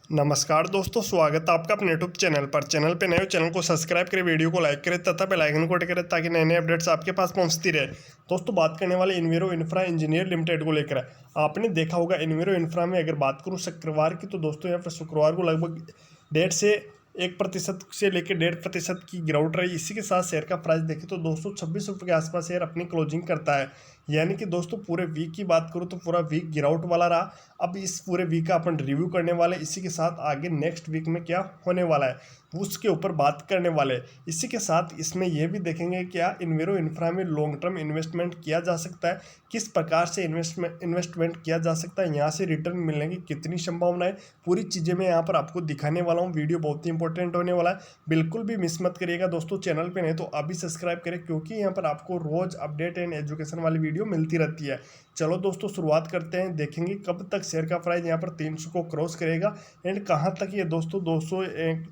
नमस्कार दोस्तों, स्वागत है आपका अपने यूट्यूब चैनल पर। चैनल पे नए हो, चैनल को सब्सक्राइब करें, वीडियो को लाइक करें तथा बेल आइकन को टिक करें ताकि नए नए अपडेट्स आपके पास पहुंचती रहे। दोस्तों, बात करने वाले इन्वेरो इंफ्रा इंजीनियर लिमिटेड को लेकर है। आपने देखा होगा इन्वेरो इंफ्रा में अगर बात करूं शुक्रवार की, तो दोस्तों यहाँ पर शुक्रवार को लगभग 1.5 से लेकर 1.5% की गिरावट रही। इसी के साथ शेयर का प्राइस देखें तो 226 रुपये के आसपास शेयर अपनी क्लोजिंग करता है। यानी कि दोस्तों पूरे वीक की बात करूं तो पूरा वीक गिरावट वाला रहा। अब इस पूरे वीक का अपन रिव्यू करने वाले, इसी के साथ आगे नेक्स्ट वीक में क्या होने वाला है उसके ऊपर बात करने वाले। इसी के साथ इसमें यह भी देखेंगे क्या इन्वेरो इंफ्रा में लॉन्ग टर्म इन्वेस्टमेंट किया जा सकता है, किस प्रकार से इन्वेस्टमेंट किया जा सकता है, यहाँ से रिटर्न मिलने की कितनी संभावना है, पूरी चीज़ें मैं यहाँ पर आपको दिखाने वाला हूँ। वीडियो बहुत ही इंपॉर्टेंट होने वाला है, बिल्कुल भी मिस मत करिएगा दोस्तों। चैनल पे नहीं तो अभी सब्सक्राइब करें, क्योंकि यहाँ पर आपको रोज अपडेट एंड एजुकेशन वाली वीडियो मिलती रहती है। चलो दोस्तों, शुरुआत करते हैं। देखेंगे कब तक शेयर का प्राइस यहाँ पर 300 को क्रॉस करेगा एंड कहाँ तक ये दोस्तों 200 एंड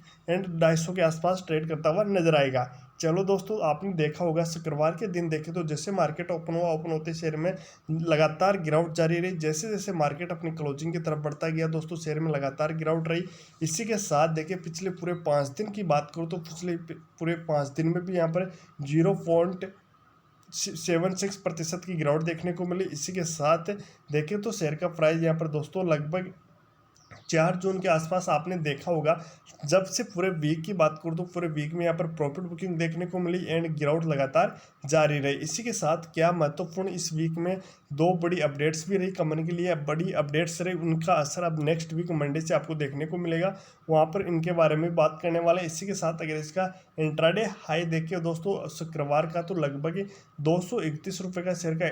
250 के आसपास ट्रेड करता हुआ नजर आएगा। चलो दोस्तों, आपने देखा होगा शुक्रवार के दिन देखे तो जैसे मार्केट ओपन होते शेयर में लगातार गिरावट जारी रही। जैसे जैसे मार्केट अपनी क्लोजिंग की तरफ बढ़ता गया दोस्तों, शेयर में लगातार गिरावट रही। इसी के साथ देखिए पिछले पूरे 5 दिन की बात करूँ तो पिछले पूरे 5 दिन में भी यहाँ पर 0.76% की गिरावट देखने को मिली। इसी के साथ देखें तो शेयर का प्राइस यहाँ पर दोस्तों लगभग 4 जून के आसपास आपने देखा होगा। जब से पूरे वीक की बात करूँ तो पूरे वीक में यहाँ पर प्रॉफिट बुकिंग देखने को मिली एंड गिरावट लगातार जारी रही। इसी के साथ क्या महत्वपूर्ण इस वीक में 2 बड़ी अपडेट्स भी रही कंपनी के लिए। बड़ी अपडेट्स रही, उनका असर अब नेक्स्ट वीक मंडे से आपको देखने को मिलेगा, वहाँ पर इनके बारे में बात करने वाले। इसी के साथ अगर इसका इंट्राडे हाई देखिए दोस्तों शुक्रवार का, तो लगभग 231 रुपये का शेयर का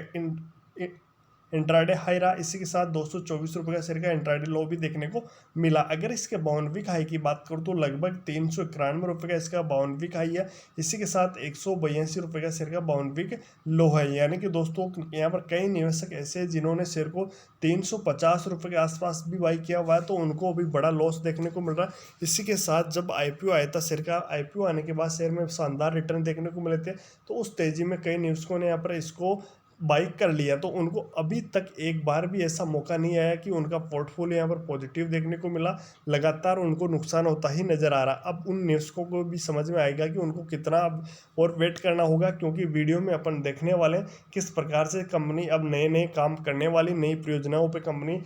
इंट्राडे हाई रहा। इसी के साथ 224 रुपये का शेयर का इंट्राडे लो भी देखने को मिला। अगर इसके 52वीक हाई की बात करूँ तो लगभग 391 रुपये का इसका 52वीक हाई है। इसी के साथ 182 रुपये का शेयर का 52वीक लो है। यानी कि दोस्तों यहाँ पर कई निवेशक ऐसे हैं जिन्होंने शेयर को 350 रुपये के आसपास भी बाई किया हुआ है, तो उनको अभी बड़ा लॉस देखने को मिल रहा है। इसी के साथ जब IPO आया था, शेयर का IPO आने के बाद शेयर में शानदार रिटर्न देखने को मिले थे, तो उस तेजी में कई निवेशकों ने यहाँ पर इसको बाइक कर लिया, तो उनको अभी तक एक बार भी ऐसा मौका नहीं आया कि उनका पोर्टफोलियो यहाँ पर पॉजिटिव देखने को मिला। लगातार उनको नुकसान होता ही नजर आ रहा। अब उन निवेशकों को भी समझ में आएगा कि उनको कितना अब और वेट करना होगा, क्योंकि वीडियो में अपन देखने वाले हैं किस प्रकार से कंपनी अब नए नए काम करने वाली, नई परियोजनाओं पर कंपनी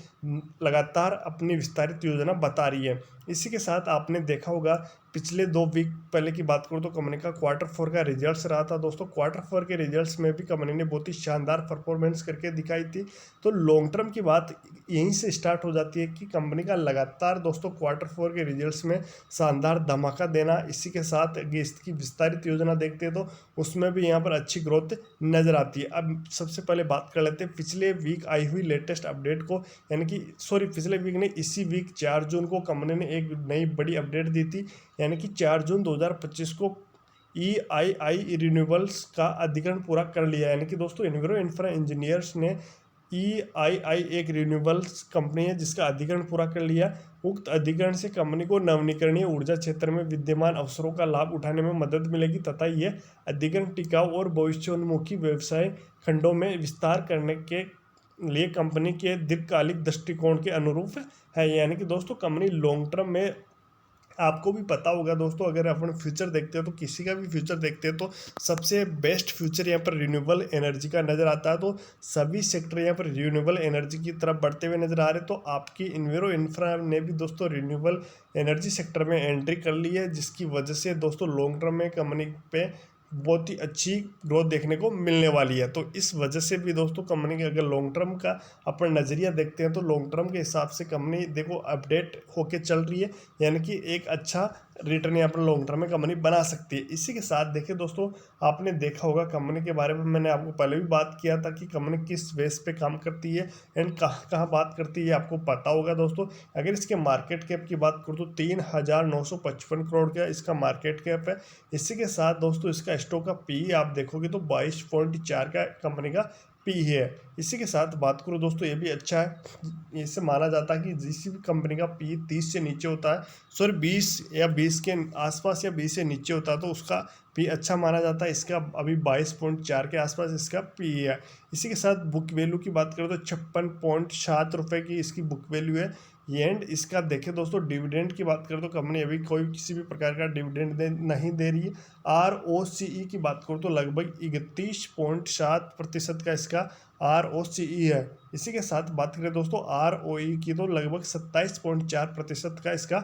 लगातार अपनी विस्तारित योजना बता रही है। इसी के साथ आपने देखा होगा पिछले 2 वीक पहले की बात करूँ तो कंपनी का Q4 का रिजल्ट्स रहा था दोस्तों। Q4 के रिजल्ट्स में भी कंपनी ने बहुत ही शानदार परफॉर्मेंस करके दिखाई थी। तो लॉन्ग टर्म की बात यहीं से स्टार्ट हो जाती है कि कंपनी का लगातार दोस्तों Q4 के रिजल्ट्स में शानदार धमाका देना। इसी के साथ इसकी विस्तारित योजना देखते हैं तो उसमें भी यहाँ पर अच्छी ग्रोथ नज़र आती है। अब सबसे पहले बात कर लेते हैं पिछले वीक आई हुई लेटेस्ट अपडेट को, यानी कि पिछले वीक ने इसी वीक 4 जून को कंपनी ने एक नई बड़ी अपडेट दी थी। यानी कि 4 जून 2025 को EII रिन्यूएबल्स का अधिग्रहण पूरा कर लिया। यानी कि दोस्तों इन्वेरो इंफ्रा इंजीनियर्स ने EII एक रिन्यूएबल्स कंपनी है जिसका अधिग्रहण पूरा कर लिया। उक्त अधिग्रहण से कंपनी को नवीकरणीय ऊर्जा क्षेत्र में विद्यमान अवसरों का लाभ उठाने में मदद मिलेगी तथा यह अधिग्रहण टिकाऊ और भविष्योन्मुखी व्यवसाय खंडों में विस्तार करने के लिए कंपनी के दीर्घकालिक दृष्टिकोण के अनुरूप है। यानी कि दोस्तों कंपनी लॉन्ग टर्म में, आपको भी पता होगा दोस्तों, अगर अपन फ्यूचर देखते हैं तो किसी का भी फ्यूचर देखते हैं तो सबसे बेस्ट फ्यूचर यहाँ पर रिन्यूएबल एनर्जी का नज़र आता है। तो सभी सेक्टर यहाँ पर रिन्यूएबल एनर्जी की तरफ बढ़ते हुए नजर आ रहे हैं। तो आपकी इन्वेरो इंफ्रा ने भी दोस्तों रिन्यूएबल एनर्जी सेक्टर में एंट्री कर ली है, जिसकी वजह से दोस्तों लॉन्ग टर्म में कंपनी पे बहुत ही अच्छी ग्रोथ देखने को मिलने वाली है। तो इस वजह से भी दोस्तों कंपनी के अगर लॉन्ग टर्म का अपन नज़रिया देखते हैं तो लॉन्ग टर्म के हिसाब से कंपनी देखो अपडेट होके चल रही है। यानी कि एक अच्छा रिटर्न यहाँ पर लॉन्ग टर्म में कंपनी बना सकती है। इसी के साथ देखिए दोस्तों, आपने देखा होगा कंपनी के बारे में मैंने आपको पहले भी बात किया था कि कंपनी किस बेस पे काम करती है एंड कहाँ कहाँ बात करती है, आपको पता होगा दोस्तों। अगर इसके मार्केट कैप की बात करूँ तो 3,955 करोड़ का इसका मार्केट कैप है। इसी के साथ दोस्तों इसका स्टॉक का PE आप देखोगे तो 22.4 का कंपनी का PE है। इसी के साथ बात करूँ दोस्तों, ये भी अच्छा है। इससे माना जाता है कि जिस भी कंपनी का PE 30 से नीचे होता है, 20 या 20 के आसपास या 20 से नीचे होता है, तो उसका PE अच्छा माना जाता है। इसका अभी 22.4 के आसपास इसका PE है। इसी के साथ बुक वैल्यू की बात करें तो 56.7 रुपये की इसकी बुक वैल्यू है। एंड इसका देखें दोस्तों डिविडेंड की बात करें तो कंपनी अभी कोई किसी भी प्रकार का डिविडेंड नहीं दे रही है। ROCE की बात करूँ तो लगभग 31.7% का इसका ROCE है। इसी के साथ बात करें दोस्तों ROE की तो लगभग 27.4% का इसका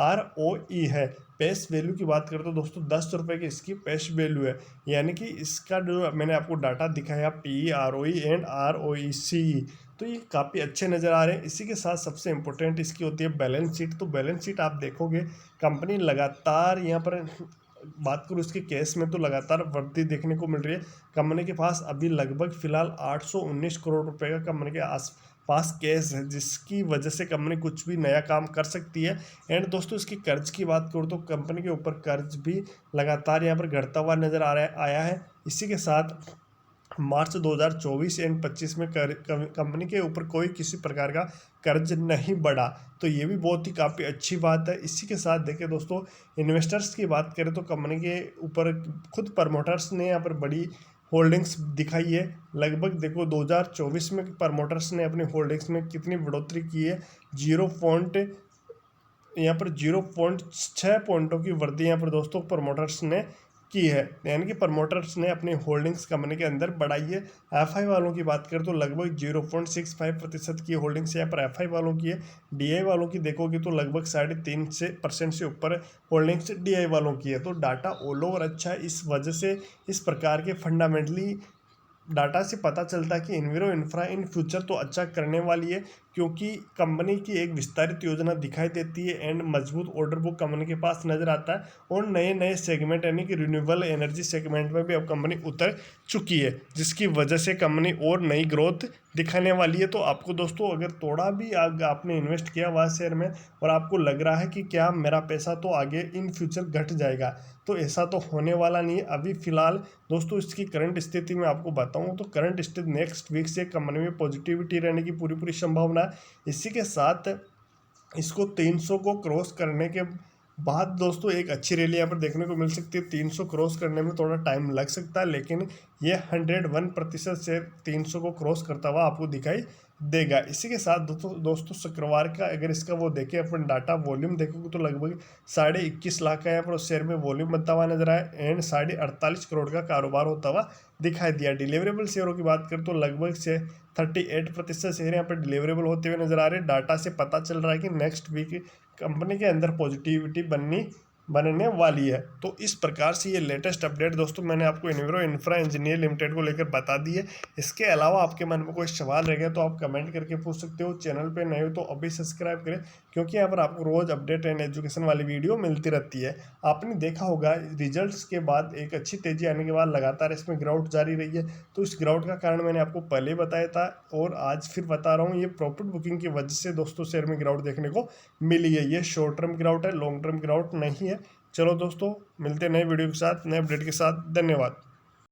ROE है। पेश वैल्यू की बात करें तो दोस्तों 10 रुपये की इसकी पेश वैल्यू है, यानी कि इसका जो मैंने आपको डाटा दिखाया PE ROE एंड ROECE, तो ये काफ़ी अच्छे नज़र आ रहे हैं। इसी के साथ सबसे इंपॉर्टेंट इसकी होती है बैलेंस शीट। तो बैलेंस शीट आप देखोगे कंपनी लगातार यहाँ पर बात करूँ इसके केस में तो लगातार वृद्धि देखने को मिल रही है। कंपनी के पास अभी लगभग फिलहाल 819 करोड़ रुपए का कंपनी के आस पास कैश है, जिसकी वजह से कंपनी कुछ भी नया काम कर सकती है। एंड दोस्तों इसकी कर्ज की बात करूँ तो कंपनी के ऊपर कर्ज भी लगातार यहाँ पर घटता हुआ नजर आ रहा आया है। इसी के साथ मार्च 2024 एंड 25 में कंपनी के ऊपर कोई किसी प्रकार का कर्ज नहीं बढ़ा, तो ये भी बहुत ही काफ़ी अच्छी बात है। इसी के साथ देखिए दोस्तों इन्वेस्टर्स की बात करें तो कंपनी के ऊपर खुद प्रमोटर्स ने यहाँ पर बड़ी होल्डिंग्स दिखाई है। लगभग देखो 2024 में प्रमोटर्स ने अपनी होल्डिंग्स में कितनी बढ़ोतरी की है, 0.6 पॉइंटों की वृद्धि यहाँ पर दोस्तों प्रमोटर्स ने की है, यानी कि प्रमोटर्स ने अपनी होल्डिंग्स कंपनी के अंदर बढ़ाई है। FI वालों की बात करें तो लगभग 0.65% की होल्डिंग्स यहाँ पर FI वालों की है। DI वालों की देखोगे तो लगभग 3.5% से ऊपर होल्डिंग्स DI वालों की है। तो डाटा ऑल ओवर अच्छा है, इस वजह से इस प्रकार के फंडामेंटली डाटा से पता चलता है कि इन्विरो इंफ्रा इन फ्यूचर तो अच्छा करने वाली है, क्योंकि कंपनी की एक विस्तारित योजना दिखाई देती है एंड मजबूत ऑर्डर बुक कंपनी के पास नजर आता है। और नए नए सेगमेंट यानी कि रिन्यूएबल एनर्जी सेगमेंट में भी अब कंपनी उतर चुकी है, जिसकी वजह से कंपनी और नई ग्रोथ दिखाने वाली है। तो आपको दोस्तों अगर थोड़ा भी आपने इन्वेस्ट किया हुआ शेयर में और आपको लग रहा है कि क्या मेरा पैसा तो आगे इन फ्यूचर घट जाएगा, तो ऐसा तो होने वाला नहीं है। अभी फिलहाल दोस्तों इसकी करंट स्थिति में आपको बताऊं तो करंट स्थिति नेक्स्ट वीक से कंपनी में पॉजिटिविटी रहने की पूरी पूरी संभावना है। इसी के साथ इसको 300 को क्रॉस करने के बाद दोस्तों एक अच्छी रैली यहाँ पर देखने को मिल सकती है। 300 क्रॉस करने में थोड़ा टाइम लग सकता है, लेकिन ये 101% से 300 को क्रॉस करता हुआ आपको दिखाई देगा। इसी के साथ दोस्तों शुक्रवार का अगर इसका वो देखें अपन डाटा वॉल्यूम देखोगे तो लगभग 21.5 लाख का यहाँ पर उस शेयर में वॉल्यूम बनता हुआ नजर आया एंड 48.5 करोड़ का कारोबार होता हुआ दिखाई दिया। डिलीवरेबल शेयरों की बात करें तो लगभग से 38% शेयर यहाँ पर डिलीवरेबल होते हुए नजर आ रहे हैं। डाटा से पता चल रहा है कि नेक्स्ट वीक कंपनी के अंदर पॉजिटिविटी बनने वाली है। तो इस प्रकार से ये लेटेस्ट अपडेट दोस्तों मैंने आपको इन्विरो इंफ्रा इंजीनियर लिमिटेड को लेकर बता दी है। इसके अलावा आपके मन में कोई सवाल रह गया तो आप कमेंट करके पूछ सकते हो। चैनल पे नए हो तो अभी सब्सक्राइब करें, क्योंकि यहाँ पर आपको रोज़ अपडेट एंड एजुकेशन वाली वीडियो मिलती रहती है। आपने देखा होगा रिजल्ट्स के बाद एक अच्छी तेजी आने के बाद लगातार इसमें ग्राउट जारी रही है। तो इस ग्राउट का कारण मैंने आपको पहले बताया था और आज फिर बता रहा हूँ, ये प्रॉफिट बुकिंग की वजह से दोस्तों शेयर में ग्राउट देखने को मिली है। ये शॉर्ट टर्म ग्राउट है, लॉन्ग टर्म ग्राउट नहीं है। चलो दोस्तों मिलते हैं नए वीडियो के साथ, नए अपडेट के साथ। धन्यवाद।